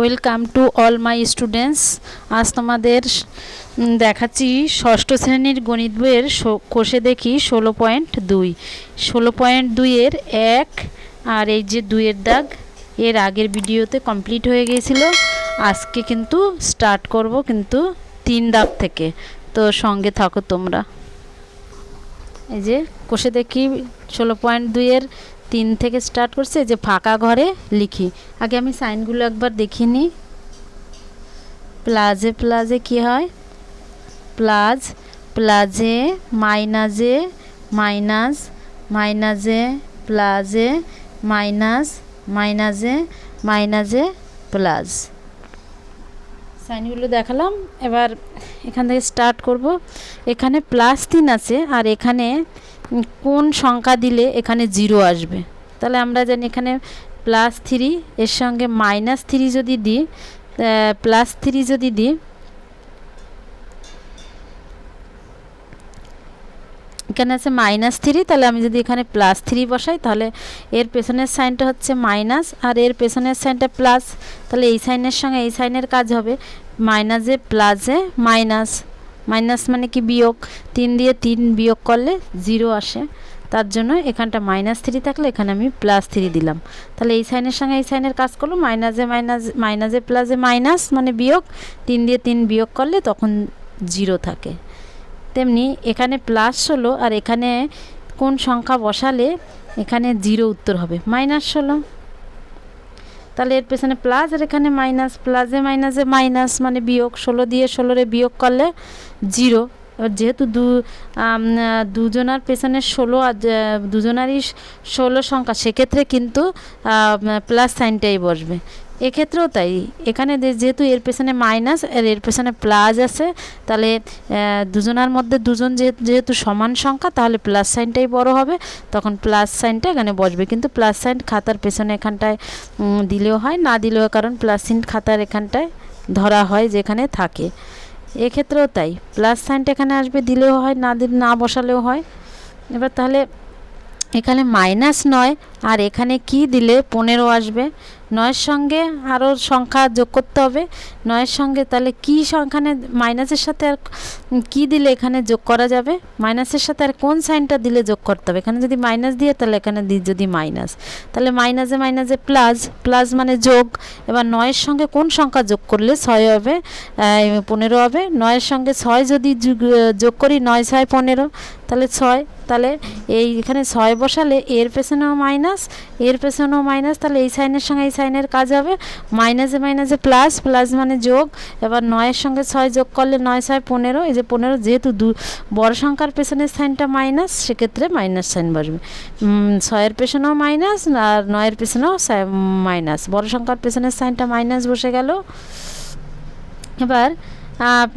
Welcome to all my students. আজ তোমাদের দেখাচ্ছি ষষ্ঠ শ্রেণীর গণিত বইয়ের কোষে দেখি 16.2 16.2-এর 1 আর এই যে 2-এর দাগ এর আগের ভিডিওতে কমপ্লিট হয়ে গিয়েছিল। আজকে কিন্তু স্টার্ট করব কিন্তু 3 দাগ থেকে, তো সঙ্গে থাকো তোমরা। এই যে কোষে দেখি 16.2-এর 3 থেকে স্টার্ট করছে। যে ফাঁকা ঘরে লিখি। আগে আমি সাইনগুলো একবার দেখিয়ে নিই। প্লাজে প্লাজে কি হয়? প্লাজ প্লাজে মাইনাজে মাইনাস মাইনাজে প্লাজে মাইনাস মাইনাজে মাইনাজে প্লাস। সাইনগুলো দেখালাম। এবার এখান থেকে স্টার্ট করব। এখানে +3 আছে আর এখানে কোন সংখ্যা দিলে এখানে 0 আসবে? তাহলে আমরা জানি এখানে +3 এর সঙ্গে -3 যদি দিই, +3 যদি দিই, এখানে আছে -3, তাহলে আমি যদি এখানে +3 বসাই তাহলে এর পেছনের সাইনটা হচ্ছে মাইনাস আর এর পেছনের সাইনটা প্লাস। তাহলে এই সাইনের সঙ্গে এই সাইনের কাজ হবে মাইনাসে প্লাসে মাইনাস। মাইনাস মানে কি? বিয়োগ। 3 দিয়ে 3 বিয়োগ করলে 0 আসে। তার জন্য এখানটা -3 থাকলে এখানে আমি +3 দিলাম। তাহলে এই সাইনের সঙ্গে এই সাইনের কাজ করলো মাইনাসে মাইনাস মাইনাসে প্লাসে মাইনাস মানে বিয়োগ। 3 দিয়ে 3 বিয়োগ করলে তখন 0 থাকে। তেমনি এখানে +16 আর এখানে কোন সংখ্যা বসালে এখানে 0 উত্তর হবে? -16। তাহলে এর পেছনে প্লাস আর এখানে মাইনাস। প্লাসে মাইনাসে মাইনাস মানে বিয়োগ। 16 দিয়ে 16-রে বিয়োগ করলে 0। এবার যেহেতু দুজনার পেছনে 16 আর দুজনারই 16 সংখ্যা, সেক্ষেত্রে কিন্তু প্লাস সাইনটাই বসবে। এক্ষেত্রেও তাই। এখানে যেহেতু এর পেছনে মাইনাস আর এর পেছনে প্লাস আছে, তাহলে দুজনার মধ্যে দুজন যেহেতু সমান সংখ্যা, তাহলে প্লাস সাইনটাই বড় হবে, তখন প্লাস সাইনটা এখানে বসবে। কিন্তু প্লাস সাইন খাতার পেছনে এখানটায় দিলেও হয়, না দিলেও, কারণ প্লাস সাইন খাতার এখানটায় ধরা হয় যেখানে থাকে। এক্ষেত্রেও তাই, প্লাস সাইনটা এখানে আসবে, দিলেও হয়, না বসালেও হয়। এবার তাহলে এখানে -9 আর এখানে কি দিলে 15 আসবে? 9-এর সঙ্গে আরও সংখ্যা যোগ করতে হবে। 9-এর সঙ্গে তাহলে কি সংখ্যানে মাইনাসের সাথে আর কি দিলে এখানে যোগ করা যাবে? মাইনাসের সাথে আর কোন সাইনটা দিলে যোগ করতে হবে? এখানে যদি মাইনাস দিয়ে, তাহলে এখানে যদি মাইনাস, তাহলে মাইনাসে মাইনাসে প্লাস, প্লাস মানে যোগ। এবার 9-এর সঙ্গে কোন সংখ্যা যোগ করলে 6 হবে? 15 হবে। 9-এর সঙ্গে 6 যদি যোগ করি, 9 6 15, তাহলে 6। তাহলে এই এখানে 6 বসালে এর পেছনেও মাইনাস, এর পেছনেও মাইনাস, তাহলে এই সাইনের সঙ্গে এই সাইনের কাজ হবে মাইনাসে মাইনাসে প্লাস, প্লাস মানে যোগ। এবার 9-এর সঙ্গে 6 যোগ করলে 9 6 15, এই যে 15, যেহেতু বড় সংখ্যার পেছনের সাইনটা মাইনাস, সেক্ষেত্রে মাইনাস সাইন বসবে। 6-এর পেছনেও মাইনাস আর 9-এর পেছনেও মাইনাস, বড় সংখ্যার পেছনের সাইনটা মাইনাস বসে গেল। এবার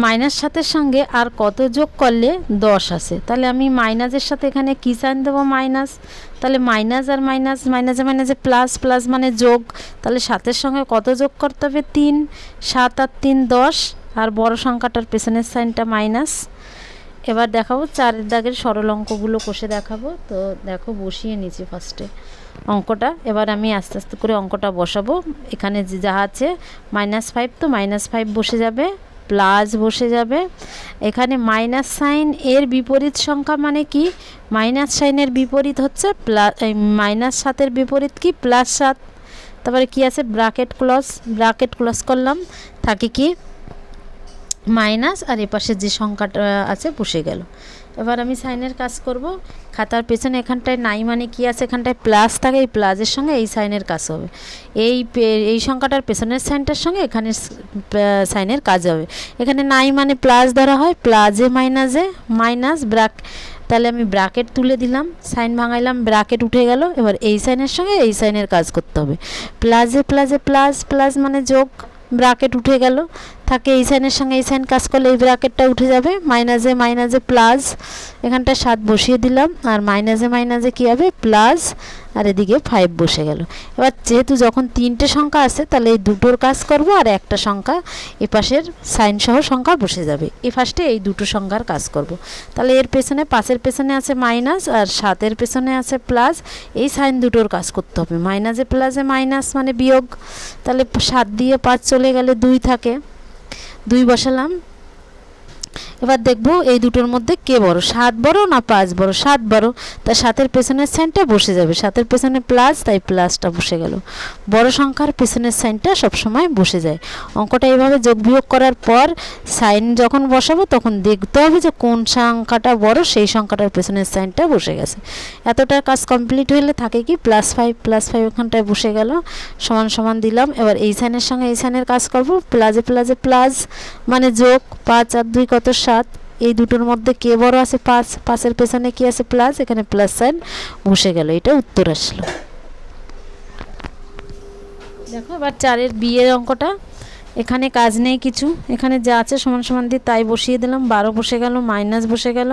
মাইনাস 7-এর সঙ্গে আর কত যোগ করলে 10 আসে? তাহলে আমি মাইনাসের সাথে এখানে কী সাইন দেবো? মাইনাস। তাহলে মাইনাস আর মাইনাস, মাইনাসে মাইনাসে প্লাস, প্লাস মানে যোগ। তাহলে 7-এর সঙ্গে কত যোগ করতে হবে? 3। 7 আর 3 10, আর বড় সংখ্যাটার পেছনের সাইনটা মাইনাস। এবার দেখাবো 4-এর দাগের সরল অঙ্কগুলো কষে দেখাবো। তো দেখো, বসিয়ে নিচ্ছি ফার্স্টে অঙ্কটা। এবার আমি আস্তে আস্তে করে অঙ্কটা বসাবো। এখানে যা আছে -5, তো -5 বসে যাবে, প্লাস বসে যাবে। এখানে মাইনাস সাইন এর বিপরীত সংখ্যা মানে কি? মাইনাস সাইনের বিপরীত হচ্ছে প্লাস। -7-এর বিপরীত কি? +7। তারপরে কি আছে? ব্র্যাকেট ক্লজ করলাম, থাকে কি? মাইনাস, আর এপাশে যে সংখ্যাটা আছে বসে গেল। এবার আমি সাইনের কাজ করব। খাতার পেছনে এখানটায় নাই মানে কি আছে? এখানটায় প্লাস থাকে, এই প্লাসের সঙ্গে এই সাইনের কাজ হবে। এই সংখ্যাটার পেছনের সাইনটার সঙ্গে এখানে সাইনের কাজ হবে। এখানে নাই মানে প্লাস ধরা হয়, প্লাসে মাইনাসে মাইনাস তাহলে আমি ব্র্যাকেট তুলে দিলাম, সাইন ভাঙাইলাম, ব্র্যাকেট উঠে গেল। এবার এই সাইনের সঙ্গে এই সাইনের কাজ করতে হবে। প্লাসে প্লাসে প্লাস, প্লাস মানে যোগ, ব্র্যাকেট উঠে গেল, থাকে, এই সাইনের সঙ্গে এই সাইন কাজ করলে এই ব্র্যাকেটটা উঠে যাবে, মাইনাসে প্লাস, এখানটা 7 বসিয়ে দিলাম, আর মাইনাসে কী হবে প্লাস, আর এদিকে 5 বসে গেল। এবার যেহেতু যখন 3টে সংখ্যা আছে তাহলে এই দুটোর কাজ করব, আর একটা সংখ্যা এপাশের সাইন সহ সংখ্যা বসে যাবে। ফার্স্টে এই দুটো সংখ্যার কাজ করব। তাহলে এর পেছনে 5-এর পেছনে আছে মাইনাস, আর 7-এর পেছনে আছে প্লাস, এই সাইন দুটোর কাজ করতে হবে। মাইনাসে প্লাসে মাইনাস মানে বিয়োগ, তাহলে 7 দিয়ে 5 চলে গেলে 2 থাকে, 2 বসালাম। এবার দেখব এই দুটোর মধ্যে কে বড়, 7 বড় না 5 বড়, 7 বড়, তাই 7-এর পেছনের সাইনটা বসে যাবে, 7-এর পেছনে প্লাস তাই প্লাসটা বসে গেল। বড় সংখ্যার পেছনের সাইনটা সবসময় বসে যায়। অঙ্কটা এইভাবে যোগ বিয়োগ করার পর সাইন যখন বসাবো তখন দেখতে হবে যে কোন সংখ্যাটা বড়, সেই সংখ্যাটার পেছনের সাইনটা বসে গেছে। এতটা কাজ কমপ্লিট হলে থাকে কি +5 ওখানটায় বসে গেল, সমান সমান দিলাম। এবার এই সাইনের সঙ্গে এই সাইনের কাজ করব, প্লাসে প্লাস মানে যোগ, 5 আর 2 কত 7, এই দুটোর মধ্যে কে বড় আছে 5, 5-এর পেছনে কি আছে প্লাস, এখানে প্লাস সাইন বসে গেল, এটা উত্তর আসলো। দেখো এবার 4-এর বি এর অঙ্কটা, এখানে কাজ নেই কিছু, এখানে যা আছে সমান সমান দিয়ে তাই বসিয়ে দিলাম। 12 বসে গেল, মাইনাস বসে গেল,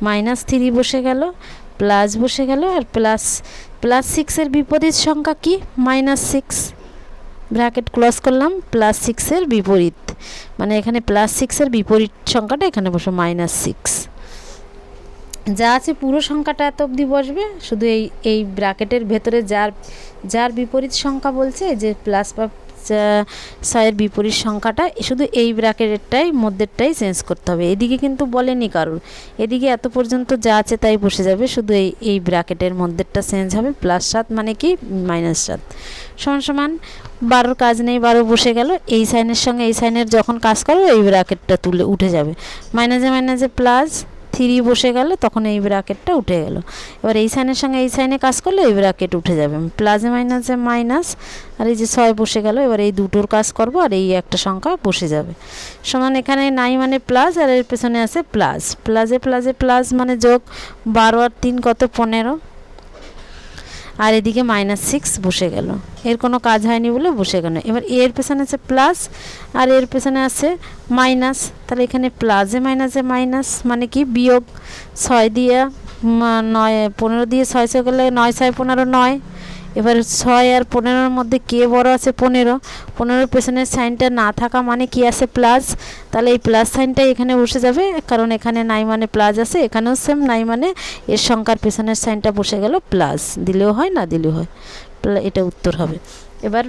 -3 বসে গেল, প্লাস বসে গেল, আর +6-এর বিপরীত সংখ্যা কি -6, ব্র্যাকেট ক্লোজ করলাম। +6-এর বিপরীত মানে এখানে +6-এর বিপরীত সংখ্যাটা এখানে বসে -6। যা আছে পুরো সংখ্যাটা এত অবধি বসবে, শুধু এই ব্র্যাকেটের ভেতরে যার বিপরীত সংখ্যা বলছে যে প্লাস বা 6-এর বিপরীত সংখ্যাটা, শুধু এই ব্র্যাকেটেরটাই মধ্যেরটাই চেঞ্জ করতে হবে। এদিকে কিন্তু বলেনি কারোর, এদিকে এত পর্যন্ত যা আছে তাই বসে যাবে, শুধু এই ব্র্যাকেটের মধ্যেরটা চেঞ্জ হবে। +7 মানে কি -7 সমান 12-র কাজ নেই, 12 বসে গেল। এই সাইনের সঙ্গে এই সাইনের যখন কাজ করবে এই ব্র্যাকেটটা তুলে উঠে যাবে, মাইনাসে +3 বসে গেল, তখন এই ব্র্যাকেটটা উঠে গেল। এবার এই সাইনের সঙ্গে এই সাইনে কাজ করলে এই ব্র্যাকেট উঠে যাবে, প্লাসে মাইনাস, আর এই যে 6 বসে গেল। এবার এই দুটোর কাজ করব, আর এই একটা সংখ্যা বসে যাবে। সমান এখানে নাই মানে প্লাস, আর এর পেছনে আছে প্লাস মানে যোগ, 12 আর 3 কত 15, আর এদিকে -6 বসে গেল। এর কোনো কাজ হয়নি বলে বসে গেল। এবার এর পেছনে আছে প্লাস, আর এর পেছনে আছে মাইনাস, তাহলে এখানে প্লাসে মাইনাস মানে কি বিয়োগ। 6 দিয়ে 15 দিয়ে 6 গেলে 9 6 15 9। এবার 6 আর 15-র মধ্যে কে বড় আছে 15-র পেছনের সাইনটা না থাকা মানে কি আছে প্লাস, তাহলে এই প্লাস সাইনটাই এখানে বসে যাবে, কারণ এখানে নাই মানে প্লাস আছে, এখানেও সেম নাই মানে এর সংখ্যার পেছনের সাইনটা বসে গেল প্লাস, দিলেও হয় না দিলেও হয়, এটা উত্তর হবে। এবার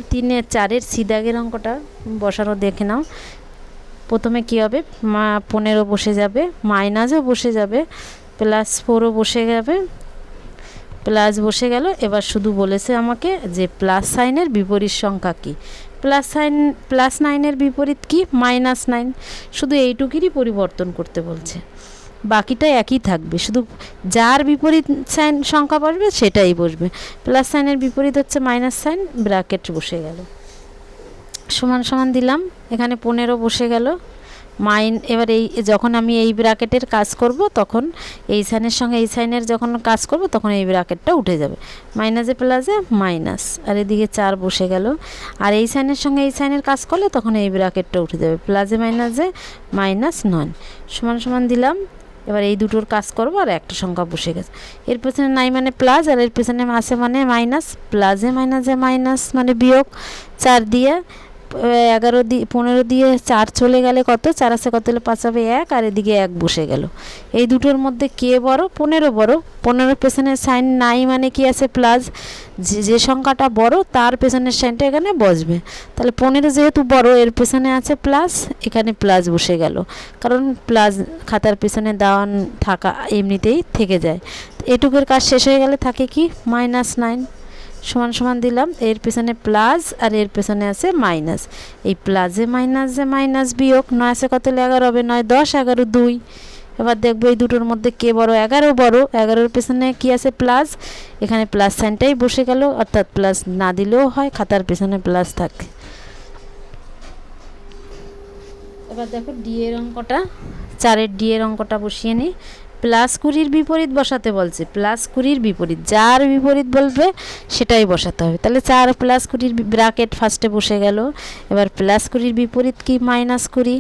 4-এর সি দাগের অঙ্কটা বসানো দেখে নাও। প্রথমে কি হবে, 15 বসে যাবে, মাইনাসও বসে যাবে, +4ও বসে যাবে, প্লাস বসে গেল। এবার শুধু বলেছে আমাকে যে প্লাস সাইনের বিপরীত সংখ্যা কি, +9-এর বিপরীত কি -9, শুধু এইটুকুরই পরিবর্তন করতে বলছে, বাকিটা একই থাকবে, শুধু যার বিপরীত সাইন সংখ্যা বসবে সেটাই বসবে। প্লাস সাইনের বিপরীত হচ্ছে মাইনাস সাইন, ব্র্যাকেট বসে গেল, সমান দিলাম। এখানে 15 বসে গেল, এবার এই যখন আমি এই ব্র্যাকেটের কাজ করব তখন এই সাইনের সঙ্গে এই সাইনের যখন কাজ করব তখন এই ব্র্যাকেটটা উঠে যাবে, মাইনাসে প্লাসে মাইনাস, আর এদিকে 4 বসে গেল। আর এই সাইনের সঙ্গে এই সাইনের কাজ করলে তখন এই ব্র্যাকেটটা উঠে যাবে, প্লাসে -9 সমান দিলাম। এবার এই দুটোর কাজ করব, আর একটা সংখ্যা বসে গেছে। এর পেছনে নাই মানে প্লাস, আর এর পেছনে আছে মানে মাইনাস, প্লাসে মাইনাস মানে বিয়োগ। 4 দিয়ে 15 দিয়ে 4 চলে গেলে কত, 4 আছে কত হলে 5 হবে 1, আর এদিকে 1 বসে গেল। এই দুটোর মধ্যে কে বড়, 15 বড়, 15-র পেছনের সাইন নাই মানে কি আছে প্লাস, যে সংখ্যাটা বড় তার পেছনের সাইনটা এখানে বসবে। তাহলে 15 যেহেতু বড়, এর পেছনে আছে প্লাস, এখানে প্লাস বসে গেল, কারণ প্লাস খাতার পেছনে দেওয়ান থাকা এমনিতেই থেকে যায়। এটুকুর কাজ শেষ হয়ে গেলে থাকে কি -9 সমান দিলাম। এর পেছনে প্লাস, আর এর পেছনে আছে মাইনাস, এই প্লাসে মাইনাস বিয়োগ, 9 আছে কত হলে 11 হবে, 9 10 11 2। এবার দেখবো এই দুটোর মধ্যে কে বড়, 11 বড়, 11-র পেছনে কি আছে প্লাস, এখানে প্লাস সাইনটাই বসে গেল, অর্থাৎ প্লাস না দিলেও হয়, খাতার পেছনে প্লাস থাকে। এবার দেখো ডি এর অঙ্কটা, 4-এর ডি এর অঙ্কটা বসিয়ে নিই। প্লাস 20-র বিপরীত বসাতে বলছে, প্লাস 20-র বিপরীত, যার বিপরীত বলবে সেটাই বসাতে হবে। তাহলে 4 প্লাস 20-র ব্র্যাকেট ফার্স্টে বসে গেল। এবার প্লাস 20-র বিপরীত কি? মাইনাস 20,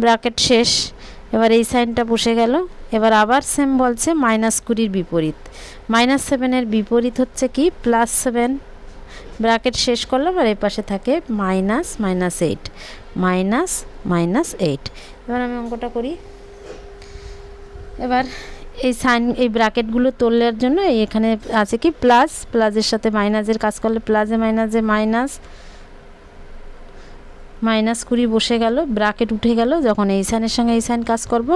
ব্র্যাকেট শেষ। এবার এই সাইনটা বসে গেল। এবার আবার সেম বলছে মাইনাস 20-র বিপরীত, মাইনাস 7-এর বিপরীত হচ্ছে কি? প্লাস 7, ব্র্যাকেট শেষ করলাম। আর এই পাশে থাকে মাইনাস মাইনাস 8, মাইনাস মাইনাস 8। এবার আমি অঙ্কটা করি। এবার এই সাইন, এই ব্র্যাকেটগুলো তোলার জন্য এখানে আছে কি? প্লাস, প্লাসের সাথে মাইনাসের কাজ করলে প্লাসে মাইনাসে মাইনাস, মাইনাস 20 বসে গেল, ব্র্যাকেট উঠে গেল। যখন এই সাইনের সঙ্গে এই সাইন কাজ করব,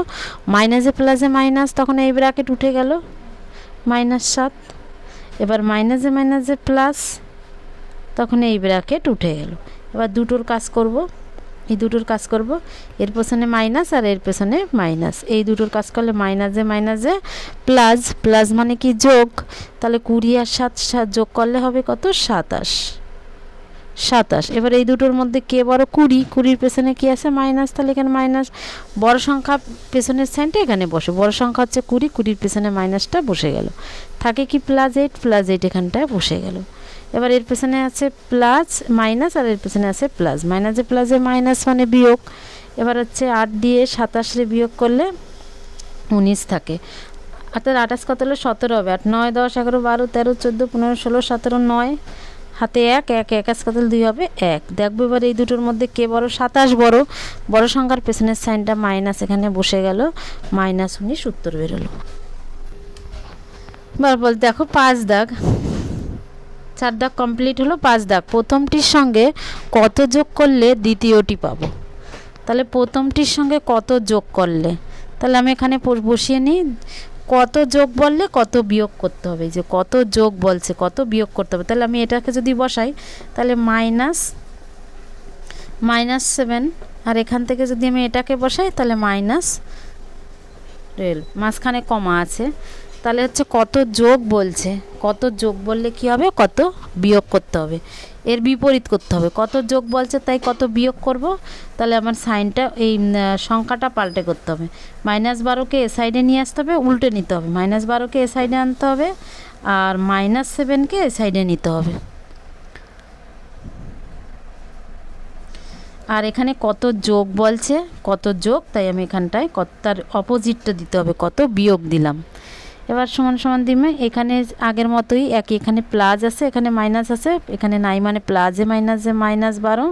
মাইনাসে প্লাসে মাইনাস, তখন এই ব্র্যাকেট উঠে গেল, মাইনাস 7। এবার মাইনাসে মাইনাসে প্লাস, তখন এই ব্র্যাকেট উঠে গেল। এবার দুটোর কাজ করব, এই দুটোর কাজ করব, এর পেছনে মাইনাস আর এর পেছনে মাইনাস, এই দুটোর কাজ করলে মাইনাসে মাইনাসে প্লাস, প্লাস মানে কি? যোগ। তাহলে 20 আর 7 যোগ করলে হবে কত? 27, 27। এবার এই দুটোর মধ্যে কে বড়? 20, 20-র পেছনে কি আছে? মাইনাস। তাহলে এখানে মাইনাস, বড় সংখ্যা পেছনের সাইনটা এখানে বসে, বড় সংখ্যা হচ্ছে 20, 20-র পেছনে মাইনাসটা বসে গেল। থাকে কি? প্লাস 8, প্লাস 8 এখানটায় বসে গেল। এবার এর পেছনে আছে প্লাস মাইনাস আর এর পেছনে আছে প্লাস, মাইনাসে প্লাসে মাইনাস মানে বিয়োগ। এবার হচ্ছে 8 দিয়ে 27-রে বিয়োগ করলে 19 থাকে। অর্থাৎ 28 কত হলো? 17 হবে। 8, 9, 10, 11, 12, 13, 14, 15, 16, 17, 9, হাতে 1, 1, 1 কত 2 হবে 1। দেখবো এবার এই দুটোর মধ্যে কে বড়? 27 বড়, বড় সংখ্যার পেছনের সাইনটা মাইনাস এখানে বসে গেল, মাইনাস 19 উত্তর বেরোলো। এবার বল, দেখো 5 দাগ, 4 দাগ কমপ্লিট হলো, 5 দাগ। প্রথমটির সঙ্গে কত যোগ করলে দ্বিতীয়টি পাবো? তাহলে প্রথমটির সঙ্গে কত যোগ করলে, তাহলে আমি এখানে বসিয়ে নিই, কত যোগ বললে কত বিয়োগ করতে হবে। যে কত যোগ বলছে, কত বিয়োগ করতে হবে। তাহলে আমি এটাকে যদি বসাই, তাহলে মাইনাস 7, আর এখান থেকে যদি আমি এটাকে বসাই, তাহলে মাইনাস 12, মাঝখানে কমা আছে। তাহলে হচ্ছে কত যোগ বলছে, কত যোগ বললে কি হবে? কত বিয়োগ করতে হবে, এর বিপরীত করতে হবে। কত যোগ বলছে তাই কত বিয়োগ করব। তাহলে আমার সাইনটা, এই সংখ্যাটা পাল্টে করতে হবে। মাইনাস 12-কে এ সাইডে নিয়ে আসতে হবে, উল্টে নিতে হবে। মাইনাস 12-কে এ সাইডে আনতে হবে, আর মাইনাস 7-কে এ সাইডে নিতে হবে। আর এখানে কত যোগ বলছে, কত যোগ, তাই আমি এখানটায় কত, তার অপোজিটটা দিতে হবে, কত বিয়োগ দিলাম। এবার সমান সমান দিমে, এখানে আগের মতোই একই, এখানে প্লাস আছে, এখানে মাইনাস আছে, এখানে নাই মানে প্লাসে মাইনাসে মাইনাস 12,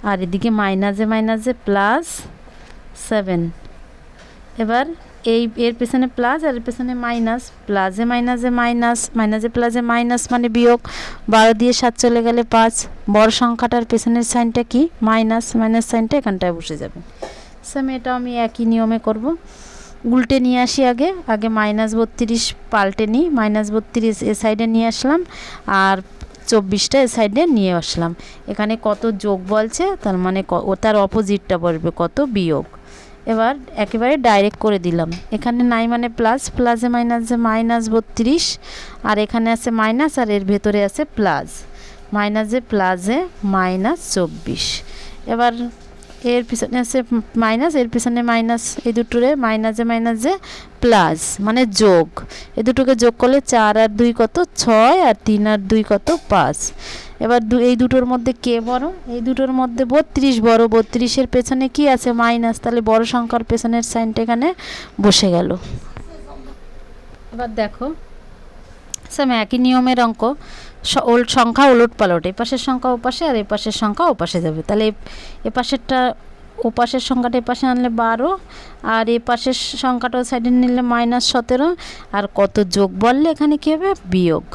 আর এদিকে মাইনাসে মাইনাসে প্লাস 7। এবার এই এর পেছনে প্লাস আর এর পেছনে মাইনাস, প্লাসে মাইনাসে মাইনাস, মাইনাসে প্লাসে মাইনাস মানে বিয়োগ। 12 দিয়ে 7 চলে গেলে 5, বড় সংখ্যাটার পেছনের সাইনটা কি? মাইনাস, মাইনাস সাইনটা এখানটায় বসে যাবে। সেম এটা আমি একই নিয়মে করব। উল্টে নিয়ে আসি, আগে মাইনাস 32 পাল্টে নিই, মাইনাস 32 এ সাইডে নিয়ে আসলাম, আর 24টা এ সাইডে নিয়ে আসলাম। এখানে কত যোগ বলছে, তার মানে তার অপোজিটটা বলবে কত বিয়োগ। এবার একেবারে ডাইরেক্ট করে দিলাম। এখানে নাই মানে প্লাস, প্লাসে মাইনাসে মাইনাস 32, আর এখানে আছে মাইনাস, আর এর ভেতরে আছে প্লাস, মাইনাসে প্লাসে মাইনাস 24। এবার এর পিছনে আছে মাইনাস, এর পিছনে মাইনাস, এই দুটোরে মাইনাসে মাইনাসে প্লাস মানে যোগ। এই দুটোকে যোগ করলে 4 আর 2 কত? 6, আর 3 আর 2 কত? 5। এবার এই দুটোর মধ্যে কে বড়? এই দুটোর মধ্যে 32 বড়, 32-এর পেছনে কি আছে? মাইনাস। তাহলে বড় সংখ্যার পেছনের সাইনটা এখানে বসে গেল। এবার দেখো, সেম একই নিয়মের অঙ্ক, সংখ্যা ওলট পালট, এই পাশের সংখ্যা ওপাশে আর এই পাশের সংখ্যা ওপাশে যাবে। তাহলে এ পাশেরটা, ওপাশের সংখ্যাটা এ পাশে আনলে 12, আর এ পাশের সংখ্যাটা সাইডে নিলে মাইনাস 17, আর কত যোগ বললে এখানে কী হবে? বিয়োগ।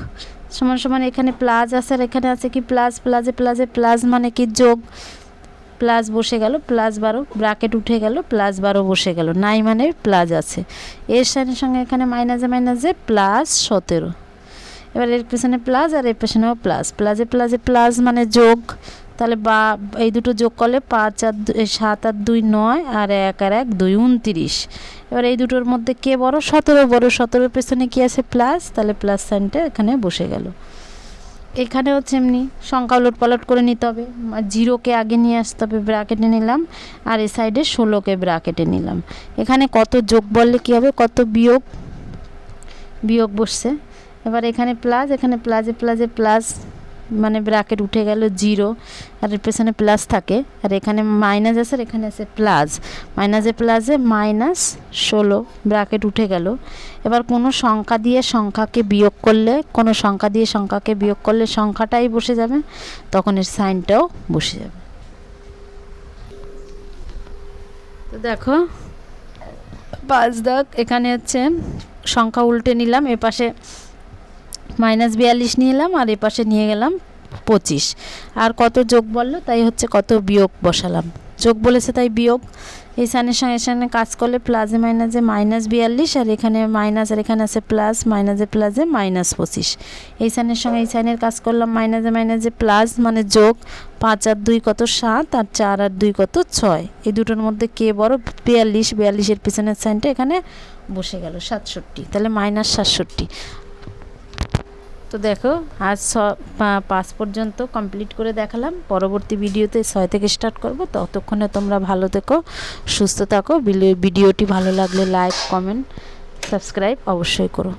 সমান সমান এখানে প্লাস আছে, আর এখানে আছে কি? প্লাস, প্লাসে প্লাসে প্লাস মানে কি? যোগ। প্লাস বসে গেল, প্লাস 12, ব্র্যাকেট উঠে গেল, প্লাস 12 বসে গেল, নাই মানে প্লাস আছে। এর সাইনের সঙ্গে এখানে মাইনাসে মাইনাসে প্লাস 17। এবার এর পেছনে প্লাস আর এর পেছনেও প্লাস, প্লাসে প্লাসে প্লাস মানে যোগ। তাহলে এই দুটো যোগ করলে 5 আর 7 আর 2 9, আর 1 আর 1 2 29। এবার এই দুটোর মধ্যে কে বড়? 17 বড়, 17-এর পেছনে কি আছে? প্লাস, তাহলে প্লাস সাইনটা এখানে বসে গেল। এখানে হচ্ছে এমনি সংখ্যা উলট পালট করে নিতে হবে, জিরোকে আগে নিয়ে আসতে হবে, ব্র্যাকেটে নিলাম, আর এ সাইডে 16কে ব্র্যাকেটে নিলাম। এখানে কত যোগ বললে কী হবে, কত বিয়োগ, বিয়োগ বসছে। এবার এখানে প্লাস, এখানে প্লাসে প্লাসে প্লাস, মানে ব্র্যাকেট উঠে গেল জিরো, আর এর পেছনে প্লাস থাকে, আর এখানে মাইনাস আছে, আর এখানে আছে প্লাস, মাইনাসে প্লাসে -16 ব্র্যাকেট উঠে গেল। এবার কোনো সংখ্যা দিয়ে সংখ্যাকে বিয়োগ করলে, কোনো সংখ্যা দিয়ে সংখ্যাকে বিয়োগ করলে সংখ্যাটাই বসে যাবে, তখন এর সাইনটাও বসে যাবে। তো দেখো 5 দাগ, এখানে হচ্ছে সংখ্যা উল্টে নিলাম, এপাশে -42 নিয়ে এলাম, আর এপাশে নিয়ে গেলাম 25, আর কত যোগ বললো তাই হচ্ছে কত বিয়োগ বসালাম, যোগ বলেছে তাই বিয়োগ। এই সাইনের সঙ্গে এর সামনে কাজ করলে প্লাসে মাইনাসে -42, আর এখানে মাইনাস, আর এখানে আছে প্লাস, মাইনাসে প্লাসে -25। এই সাইনের সঙ্গে এই সাইনের কাজ করলাম, মাইনাসে মাইনাসে প্লাস মানে যোগ, 5 আর 2 কত 7, আর 4 আর 2 কত 6, এই দুটোর মধ্যে কে বড়, 42, 42-এর পিছনের সাইনটা এখানে বসে গেল 67, তাহলে -67। তো দেখো আজ 5 পর্যন্ত কমপ্লিট করে দেখালাম, পরবর্তী ভিডিওতে 6 থেকে স্টার্ট করব। ততক্ষণে তোমরা ভালো থেকো, সুস্থ থাকো। ভিডিওটি ভালো লাগলে লাইক, কমেন্ট, সাবস্ক্রাইব অবশ্যই করো।